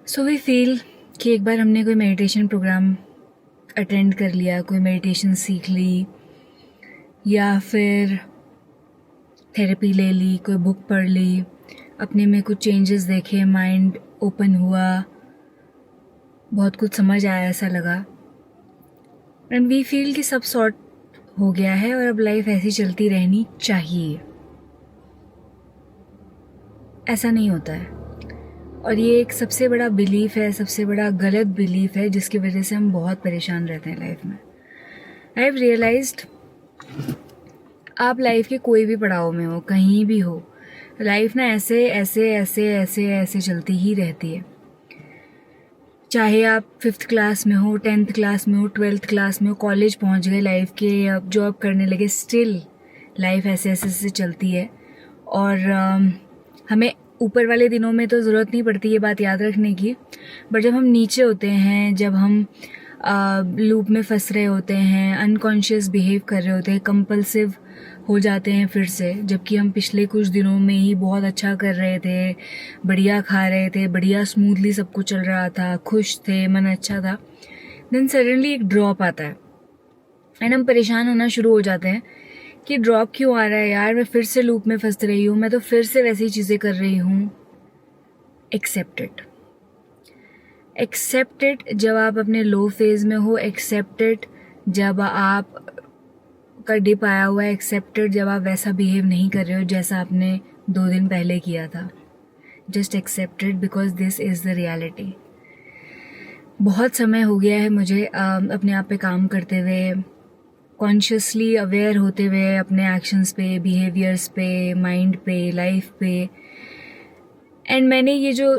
So we feel कि एक बार हमने कोई मेडिटेशन प्रोग्राम अटेंड कर लिया, कोई मेडिटेशन सीख ली या फिर थेरेपी ले ली, कोई बुक पढ़ ली, अपने में कुछ चेंजेस देखे, माइंड ओपन हुआ, बहुत कुछ समझ आया, ऐसा लगा एंड वी फील कि सब सॉर्ट हो गया है और अब लाइफ ऐसी चलती रहनी चाहिए। ऐसा नहीं होता है और ये एक सबसे बड़ा बिलीफ है, सबसे बड़ा गलत बिलीफ है जिसकी वजह से हम बहुत परेशान रहते हैं लाइफ में। आई हैव रियलाइज्ड आप लाइफ के कोई भी पड़ाव में हो, कहीं भी हो, लाइफ ना ऐसे ऐसे ऐसे ऐसे ऐसे चलती ही रहती है। चाहे आप 5th क्लास में हो, 10th क्लास में हो, 12th क्लास में हो, कॉलेज पहुंच गए लाइफ के, अब जॉब करने लगे, स्टिल लाइफ ऐसे ऐसे ऐसे चलती है। और हमें ऊपर वाले दिनों में तो ज़रूरत नहीं पड़ती ये बात याद रखने की, बट जब हम नीचे होते हैं, जब हम लूप में फंस रहे होते हैं, अनकॉन्शियस बिहेव कर रहे होते हैं, कंपल्सिव हो जाते हैं फिर से, जबकि हम पिछले कुछ दिनों में ही बहुत अच्छा कर रहे थे, बढ़िया खा रहे थे, बढ़िया स्मूथली सब कुछ चल रहा था, खुश थे, मन अच्छा था, देन सडनली एक ड्रॉप आता है एंड हम परेशान होना शुरू हो जाते हैं कि ड्रॉप क्यों आ रहा है यार, मैं फिर से लूप में फंस रही हूँ, मैं तो फिर से वैसी चीज़ें कर रही हूँ। एक्सेप्ट इट जब आप अपने लो फेज में हो, एक्सेप्ट इट जब आप का डिप आया हुआ है, एक्सेप्ट इट जब आप वैसा बिहेव नहीं कर रहे हो जैसा आपने 2 दिन पहले किया था। Just accept it because this is the reality. बहुत समय हो गया है मुझे अपने आप पे काम करते हुए, कॉन्शियसली अवेयर होते हुए अपने एक्शंस पे, बिहेवियर्स पे, माइंड पे, लाइफ पे, एंड मैंने ये जो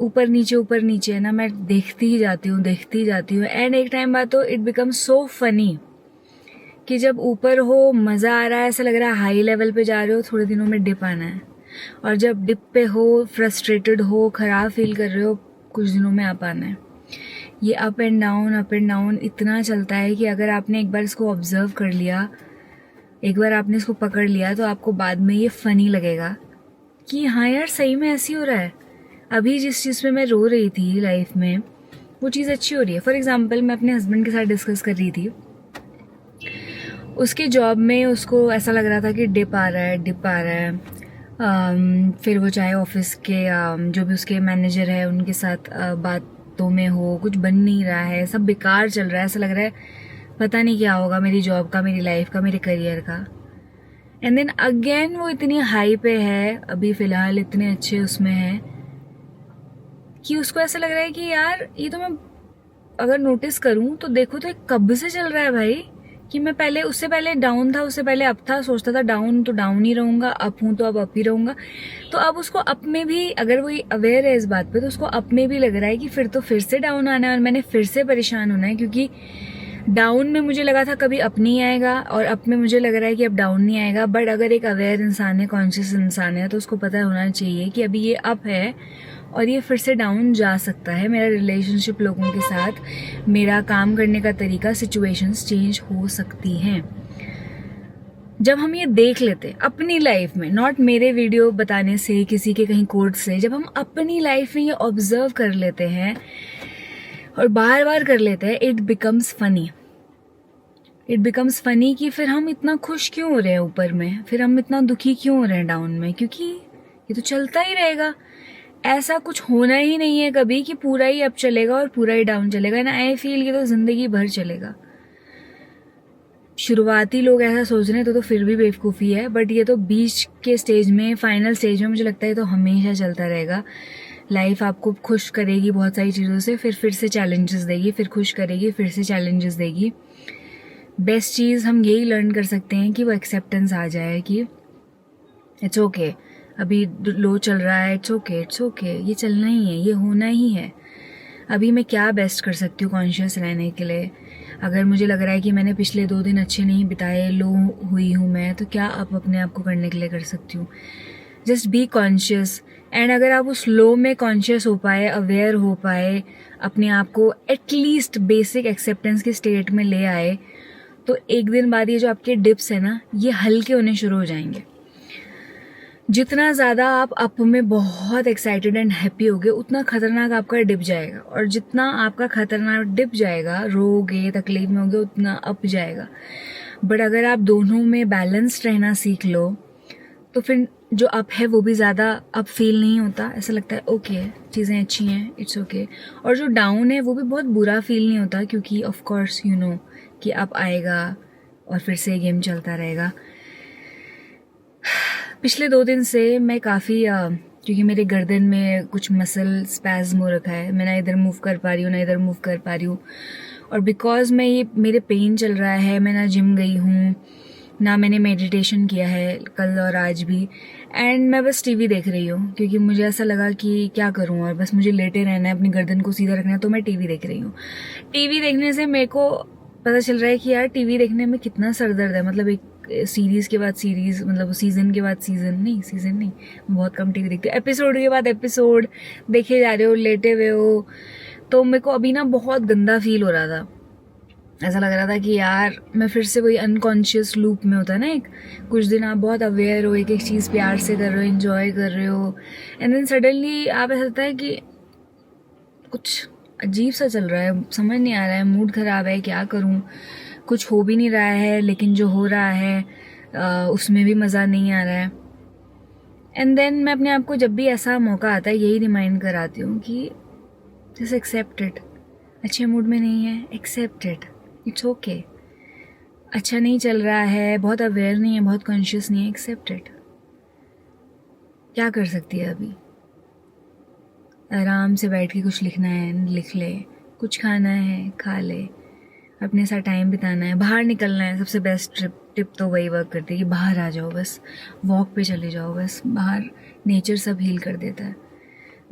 ऊपर नीचे है ना, मैं देखती ही जाती हूँ एंड एक टाइम बाद तो इट बिकम्स सो फनी कि जब ऊपर हो मज़ा आ रहा है, ऐसा लग रहा है हाई लेवल पे जा रहे हो, थोड़े दिनों में डिप आना है, और जब डिप पे हो, फ्रस्ट्रेटेड हो, ख़राब फील कर रहे हो, कुछ दिनों में आप आना है। ये अप एंड डाउन इतना चलता है कि अगर आपने एक बार इसको ऑब्जर्व कर लिया, एक बार आपने इसको पकड़ लिया, तो आपको बाद में ये फ़नी लगेगा कि हाँ यार सही में ऐसी हो रहा है। अभी जिस चीज़ पे मैं रो रही थी लाइफ में, वो चीज़ अच्छी हो रही है। फॉर एग्जाम्पल, मैं अपने हस्बैंड के साथ डिस्कस कर रही थी, उसके जॉब में उसको ऐसा लग रहा था कि डिप आ रहा है। फिर वो चाहे ऑफिस के जो भी उसके मैनेजर है उनके साथ बातों में हो, कुछ बन नहीं रहा है, सब बेकार चल रहा है, ऐसा लग रहा है पता नहीं क्या होगा मेरी जॉब का, मेरी लाइफ का, मेरे करियर का। एंड देन अगेन वो इतनी हाई पे है, अभी फ़िलहाल इतने अच्छे उसमें है कि उसको ऐसा लग रहा है कि यार ये तो मैं अगर नोटिस करूं तो देखो तो कब से चल रहा है भाई, कि मैं पहले, उससे पहले डाउन था, उससे पहले अप था, सोचता था डाउन तो डाउन ही रहूंगा, अप हूं तो अब अप ही रहूंगा। तो अब उसको अप में भी, अगर वो अवेयर है इस बात पे, तो उसको अप में भी लग रहा है कि फिर तो फिर से डाउन आना है और मैंने फिर से परेशान होना है, क्योंकि डाउन में मुझे लगा था कभी अप नहीं आएगा और अप में मुझे लग रहा है कि अब डाउन नहीं आएगा। बट अगर एक अवेयर इंसान है, कॉन्शियस इंसान है, तो उसको पता होना चाहिए कि अभी ये अप है और ये फिर से डाउन जा सकता है। मेरा रिलेशनशिप लोगों के साथ, मेरा काम करने का तरीका, सिचुएशंस चेंज हो सकती हैं। जब हम ये देख लेते अपनी लाइफ में, नॉट मेरे वीडियो बताने से, किसी के कहीं कोट से, जब हम अपनी लाइफ में ये ऑब्जर्व कर लेते हैं और बार बार कर लेते हैं, इट बिकम्स फनी कि फिर हम इतना खुश क्यों हो रहे हैं ऊपर में, फिर हम इतना दुखी क्यों हो रहे हैं डाउन में, क्योंकि ये तो चलता ही रहेगा। ऐसा कुछ होना ही नहीं है कभी कि पूरा ही अप चलेगा और पूरा ही डाउन चलेगा ना। आई फील ये तो जिंदगी भर चलेगा। शुरुआती लोग ऐसा सोच रहे हैं तो फिर भी बेवकूफ़ी है, बट ये तो बीच के स्टेज में, फाइनल स्टेज में मुझे लगता है तो हमेशा चलता रहेगा। लाइफ आपको खुश करेगी बहुत सारी चीज़ों से, फिर से चैलेंजेस देगी, फिर खुश करेगी, फिर से चैलेंजेस देगी। बेस्ट चीज़ हम यही लर्न कर सकते हैं कि वो एक्सेप्टेंस आ जाए कि इट्स ओके, अभी लो चल रहा है, इट्स ओके, ये चलना ही है, ये होना ही है। अभी मैं क्या बेस्ट कर सकती हूँ कॉन्शियस रहने के लिए। अगर मुझे लग रहा है कि मैंने पिछले 2 दिन अच्छे नहीं बिताए, लो हुई हूँ मैं, तो क्या आप अपने आप को करने के लिए कर सकती हूँ। Just be conscious. एंड अगर आप उस लो में कॉन्शियस हो पाए, अवेयर हो पाए, अपने आप को एटलीस्ट बेसिक एक्सेप्टेंस के स्टेट में ले आए, तो एक दिन बाद ये जो आपके डिप्स है ना, ये हल्के होने शुरू हो जाएंगे। जितना ज़्यादा आप अप में बहुत एक्साइटेड एंड हैप्पी होगे उतना खतरनाक आपका डिप जाएगा, और जितना आपका खतरनाक डिप जाएगा, रोगे तकलीफ में होगे, उतना अप जाएगा। बट अगर आप दोनों में बैलेंस्ड रहना सीख लो तो फिर जो अप है वो भी ज़्यादा अप फील नहीं होता, ऐसा लगता है ओके चीज़ें अच्छी हैं, इट्स ओके। और जो डाउन है वो भी बहुत बुरा फील नहीं होता, क्योंकि ऑफ कोर्स यू नो कि अप आएगा और फिर से गेम चलता रहेगा। पिछले 2 दिन से मैं काफ़ी क्योंकि मेरे गर्दन में कुछ मसल स्पैज़म हो रखा है, मैं ना इधर मूव कर पा रही हूँ ना इधर मूव कर पा रही हूँ, और बिकॉज मैं ये मेरे पेन चल रहा है, मैं ना जिम गई हूँ ना मैंने मेडिटेशन किया है कल और आज भी, एंड मैं बस टीवी देख रही हूँ क्योंकि मुझे ऐसा लगा कि क्या करूँ और बस मुझे लेटे रहना है, अपनी गर्दन को सीधा रखना है, तो मैं टीवी देख रही हूँ। टीवी देखने से मेरे को पता चल रहा है कि यार टीवी देखने में कितना सरदर्द है, मतलब एक सीरीज़ के बाद सीरीज़, मतलब सीज़न के बाद सीज़न नहीं, बहुत कम टीवी देखती हूँ, एपिसोड के बाद एपिसोड देखे जा रहे हो, लेटे हुए हो, तो मेरे को अभी ना बहुत गंदा फील हो रहा था। ऐसा लग रहा था कि यार मैं फिर से वही अनकॉन्शियस लूप में होता है ना, एक कुछ दिन आप बहुत अवेयर हो, एक एक चीज़ प्यार से कर रहे हो, एंजॉय कर रहे हो, एंड देन सडनली आप ऐसा लगता है कि कुछ अजीब सा चल रहा है, समझ नहीं आ रहा है, मूड ख़राब है, क्या करूँ, कुछ हो भी नहीं रहा है, लेकिन जो हो रहा है उसमें भी मज़ा नहीं आ रहा है। एंड देन मैं अपने आप को जब भी ऐसा मौका आता है यही रिमाइंड कराती हूँ कि जस्ट एक्सेप्ट इट, अच्छे मूड में नहीं है, एक्सेप्ट इट, इट्स ओके। अच्छा नहीं चल रहा है, बहुत अवेयर नहीं है, बहुत कॉन्शियस नहीं है, एक्सेप्ट इट। क्या कर सकती है अभी, आराम से बैठ के कुछ लिखना है लिख ले, कुछ खाना है खा ले, अपने साथ टाइम बिताना है, बाहर निकलना है। सबसे बेस्ट टिप तो वही वर्क करती है कि बाहर आ जाओ, बस वॉक पे चले जाओ, बस बाहर नेचर सब हील कर देता है।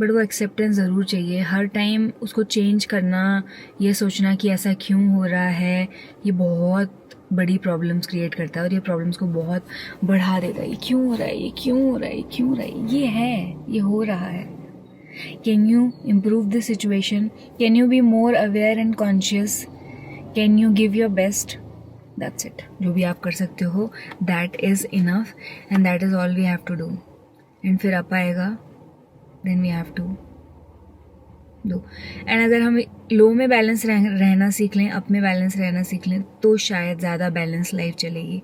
बट वो एक्सेप्टेंस ज़रूर चाहिए, हर टाइम उसको चेंज करना, ये सोचना कि ऐसा क्यों हो रहा है, ये बहुत बड़ी प्रॉब्लम्स क्रिएट करता है और ये प्रॉब्लम्स को बहुत बढ़ा देता है। ये क्यों हो रहा है, ये क्यों हो रहा है, ये क्यों हो रहा है, ये है, ये हो रहा है। Can you improve this situation, can you be more aware and conscious, can you give your best, that's it. जो भी आप कर सकते हो that is enough and that is all we have to do. And फिर अप आएगा, then we have to do. And अगर हम लो में बैलेंस रहना सीख लें, अप में बैलेंस रहना सीख लें, तो शायद ज़्यादा बैलेंस लाइफ चलेगी,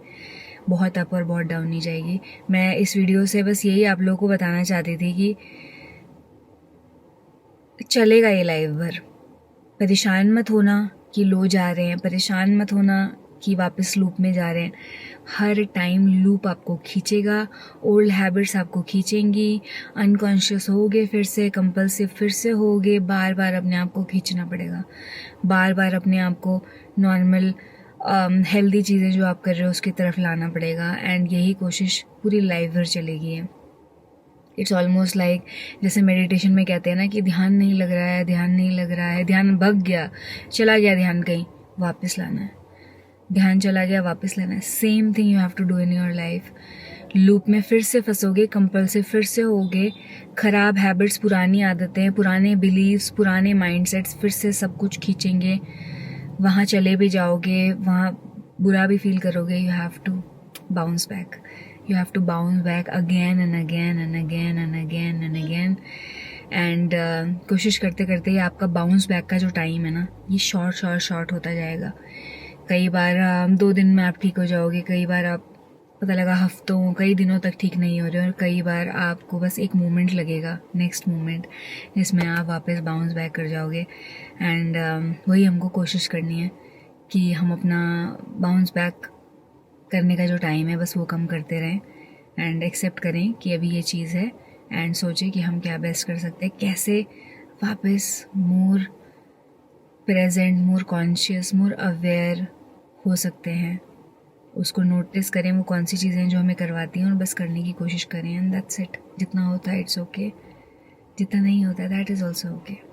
बहुत अप और बहुत डाउन नहीं जाएगी। मैं इस वीडियो से बस यही आप लोगों को बताना चाहती थी कि चलेगा ये लाइफ भर, परेशान मत होना कि लो जा रहे हैं, परेशान मत होना कि वापस लूप में जा रहे हैं। हर टाइम लूप आपको खींचेगा, ओल्ड हैबिट्स आपको खींचेंगी, अनकॉन्शियस होगे, फिर से कंपल्सिव फिर से होगे, बार बार अपने आप को खींचना पड़ेगा, बार बार अपने आप को नॉर्मल हेल्दी चीज़ें जो आप कर रहे हो उसकी तरफ लाना पड़ेगा। एंड यही कोशिश पूरी लाइफ भर चलेगी। इट्स ऑलमोस्ट लाइक जैसे मेडिटेशन में कहते हैं ना कि ध्यान नहीं लग रहा है, ध्यान नहीं लग रहा है, ध्यान भग गया, चला गया ध्यान, कहीं वापस लाना है, ध्यान चला गया वापस लाना है। Same thing you have to do in your life. Loop में फिर से फंसोगे, कंपल्सिव फिर से होगे, खराब हैबिट्स, पुरानी आदतें, पुराने बिलीव्स, पुराने माइंडसेट्स फिर से सब कुछ खींचेंगे, वहाँ चले भी जाओगे, वहाँ बुरा भी फील करोगे। You have to bounce back, you have to bounce back again and again and again and again and again and कोशिश करते करते ही आपका बाउंस बैक का जो टाइम है ना, ये शॉर्ट होता जाएगा। कई बार 2 दिन में आप ठीक हो जाओगे, कई बार आप पता लगा हफ्तों कई दिनों तक ठीक नहीं हो रहे, और कई बार आपको बस एक मोमेंट लगेगा, नेक्स्ट मोमेंट, जिसमें आप वापस बाउंस बैक कर जाओगे। एंड वही हमको कोशिश करनी है कि हम अपना बाउंस बैक करने का जो टाइम है बस वो कम करते रहें, एंड एक्सेप्ट करें कि अभी ये चीज़ है, एंड सोचें कि हम क्या बेस्ट कर सकते हैं, कैसे वापस मोर present, more conscious, more aware हो सकते हैं। उसको नोटिस करें वो कौन सी चीज़ें जो हमें करवाती हैं, और बस करने की कोशिश करें, एंड दैट्स इट। जितना होता है इट्स ओके, जितना नहीं होता है दैट इज़ ऑल्सो ओके।